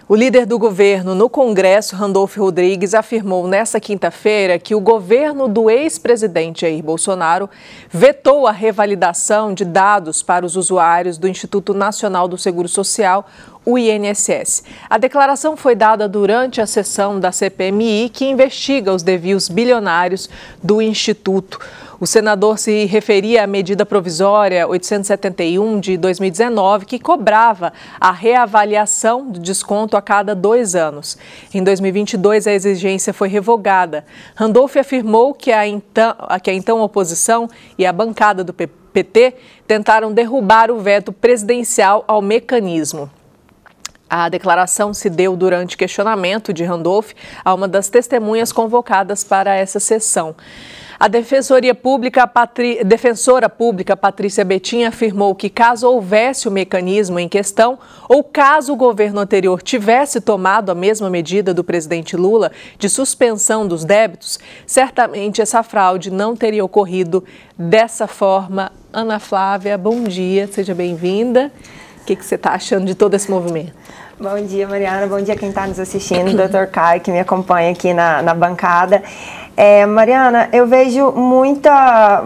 O líder do governo no Congresso, Randolfo Rodrigues, afirmou nesta quinta-feira que o governo do ex-presidente Jair Bolsonaro vetou a revalidação de dados para os usuários do Instituto Nacional do Seguro Social, o INSS. A declaração foi dada durante a sessão da CPMI, que investiga os desvios bilionários do Instituto. O senador se referia à medida provisória 871 de 2019, que cobrava a reavaliação do desconto a cada 2 anos. Em 2022, a exigência foi revogada. Randolfo afirmou que a então oposição e a bancada do PT tentaram derrubar o veto presidencial ao mecanismo. A declaração se deu durante questionamento de Randolfo a uma das testemunhas convocadas para essa sessão. A defensora pública Patrícia Betim afirmou que caso houvesse o mecanismo em questão ou caso o governo anterior tivesse tomado a mesma medida do presidente Lula de suspensão dos débitos, certamente essa fraude não teria ocorrido dessa forma. Ana Flávia, bom dia, seja bem-vinda. O que você está achando de todo esse movimento? Bom dia, Mariana. Bom dia quem está nos assistindo, o Dr. Caio, que me acompanha aqui na bancada. Mariana, eu vejo muita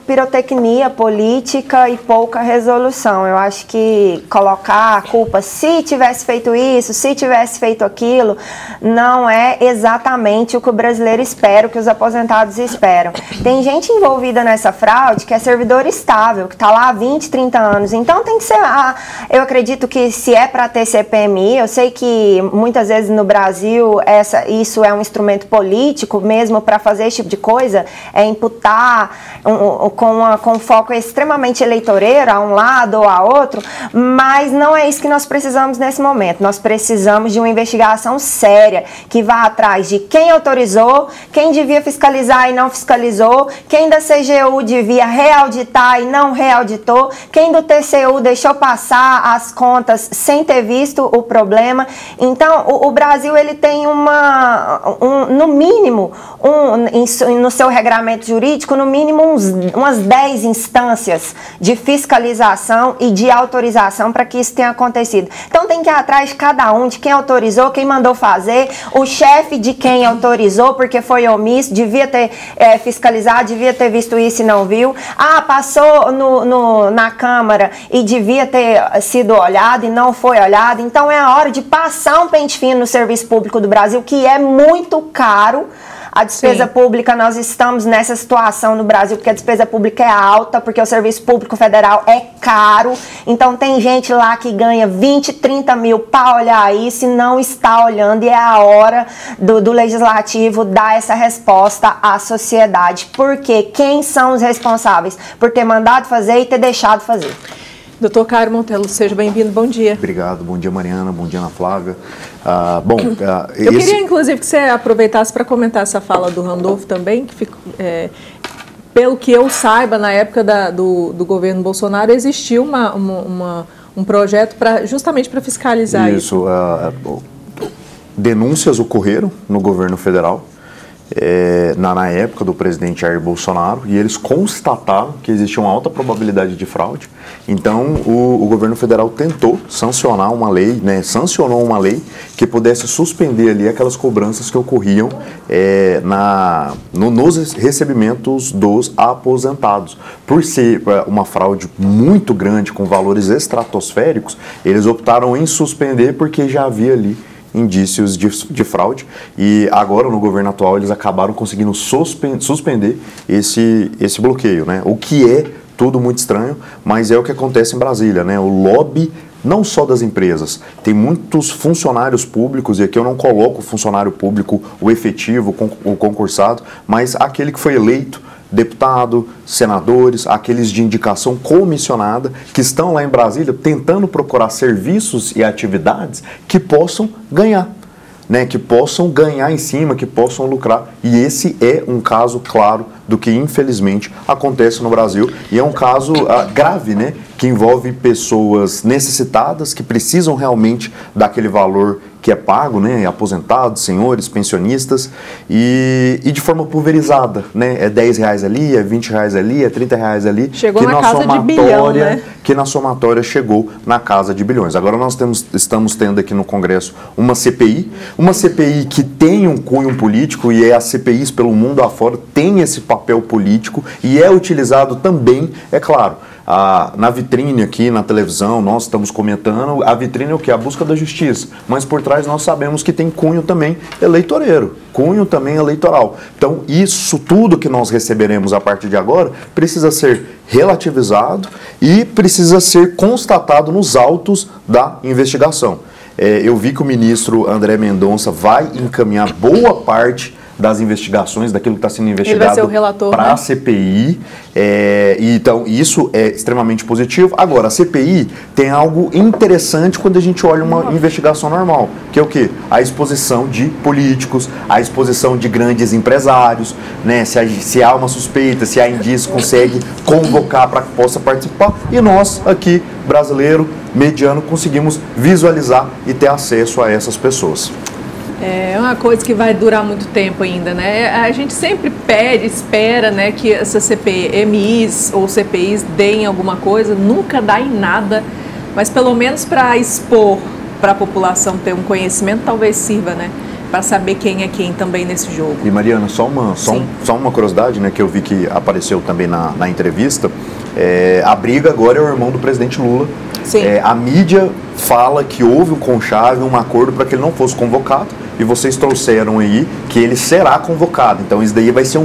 pirotecnia política e pouca resolução. Eu acho que colocar a culpa, se tivesse feito isso, se tivesse feito aquilo, não é exatamente o que o brasileiro espera, o que os aposentados esperam. Tem gente envolvida nessa fraude que é servidor estável, que está lá há 20, 30 anos. Então tem que ser, eu acredito que se é para ter CPMI, eu sei que muitas vezes no Brasil isso é um instrumento político mesmo, para fazer esse tipo de coisa, é imputar com foco extremamente eleitoreiro a um lado ou a outro, mas não é isso que nós precisamos nesse momento. Nós precisamos de uma investigação séria, que vá atrás de quem autorizou, quem devia fiscalizar e não fiscalizou, quem da CGU devia reauditar e não reauditou, quem do TCU deixou passar as contas sem ter visto o problema. Então, o Brasil ele tem no mínimo, no seu regramento jurídico, no mínimo umas 10 instâncias de fiscalização e de autorização para que isso tenha acontecido. Então tem que ir atrás de cada um, de quem autorizou, quem mandou fazer, o chefe de quem autorizou, porque foi omisso, devia ter fiscalizado, devia ter visto isso e não viu. Passou na Câmara e devia ter sido olhado e não foi olhado. Então é a hora de passar um pente fino no serviço público do Brasil, que é muito caro. A despesa pública, nós estamos nessa situação no Brasil, porque a despesa pública é alta, porque o serviço público federal é caro. Então tem gente lá que ganha 20, 30 mil para olhar isso e não está olhando, e é a hora do legislativo dar essa resposta à sociedade. Porque quem são os responsáveis por ter mandado fazer e ter deixado fazer? Doutor Caio Montelo, seja bem-vindo, bom dia. Obrigado, bom dia Mariana, bom dia Ana Flávia. Eu queria inclusive que você aproveitasse para comentar essa fala do Randolfo também, que ficou, pelo que eu saiba, na época do governo Bolsonaro existiu um projeto justamente para fiscalizar isso. Denúncias ocorreram no governo federal, na época do presidente Jair Bolsonaro, e eles constataram que existia uma alta probabilidade de fraude. Então o governo federal tentou sancionar uma lei, sancionou uma lei que pudesse suspender ali aquelas cobranças que ocorriam nos recebimentos dos aposentados. Por ser uma fraude muito grande, com valores estratosféricos, eles optaram em suspender porque já havia ali indícios de fraude, e agora no governo atual eles acabaram conseguindo suspender esse bloqueio, o que é tudo muito estranho, mas é o que acontece em Brasília, o lobby não só das empresas, tem muitos funcionários públicos, e aqui eu não coloco o funcionário público, o efetivo, o concursado, mas aquele que foi eleito, deputado, senadores, aqueles de indicação comissionada que estão lá em Brasília tentando procurar serviços e atividades que possam ganhar, que possam ganhar em cima, que possam lucrar. E esse é um caso claro do que infelizmente acontece no Brasil, e é um caso grave, que envolve pessoas necessitadas que precisam realmente daquele valor que é pago, né, aposentados, senhores, pensionistas, e de forma pulverizada, né, é R$10 ali, é R$20 ali, é R$30 ali. Chegou na casa de bilhão, né? Que na somatória chegou na casa de bilhões. Agora nós estamos tendo aqui no Congresso uma CPI que tem um cunho político, e as CPIs pelo mundo afora tem esse papel político e é utilizado também, é claro, na vitrine aqui, na televisão, nós estamos comentando, a vitrine é o que? A busca da justiça, mas por trás nós sabemos que tem cunho também eleitoreiro, cunho também eleitoral. Então isso tudo que nós receberemos a partir de agora precisa ser relativizado e precisa ser constatado nos autos da investigação. Eu vi que o ministro André Mendonça vai encaminhar boa parte das investigações, daquilo que está sendo investigado para a CPI. Então, isso é extremamente positivo. Agora, a CPI tem algo interessante quando a gente olha uma investigação normal, que é o quê? A exposição de políticos, a exposição de grandes empresários, né? Se há uma suspeita, se há indício, consegue convocar para que possa participar. E nós, aqui, brasileiro, mediano, conseguimos visualizar e ter acesso a essas pessoas. É uma coisa que vai durar muito tempo ainda, né? A gente sempre espera, né, que essas CPMIs ou CPIs deem alguma coisa, nunca dá em nada, mas pelo menos para expor, para a população ter um conhecimento, talvez sirva, né? Para saber quem é quem também nesse jogo. E Mariana, só uma curiosidade, né, que eu vi que apareceu também na entrevista, a briga agora é o irmão do presidente Lula. Sim. A mídia fala que houve um conchave, um acordo para que ele não fosse convocado, e vocês trouxeram aí que ele será convocado. Então isso daí vai ser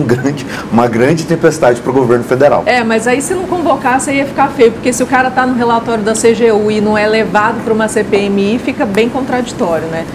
uma grande tempestade para o governo federal. Mas aí se não convocasse aí ia ficar feio, porque se o cara está no relatório da CGU e não é levado para uma CPMI, fica bem contraditório, né?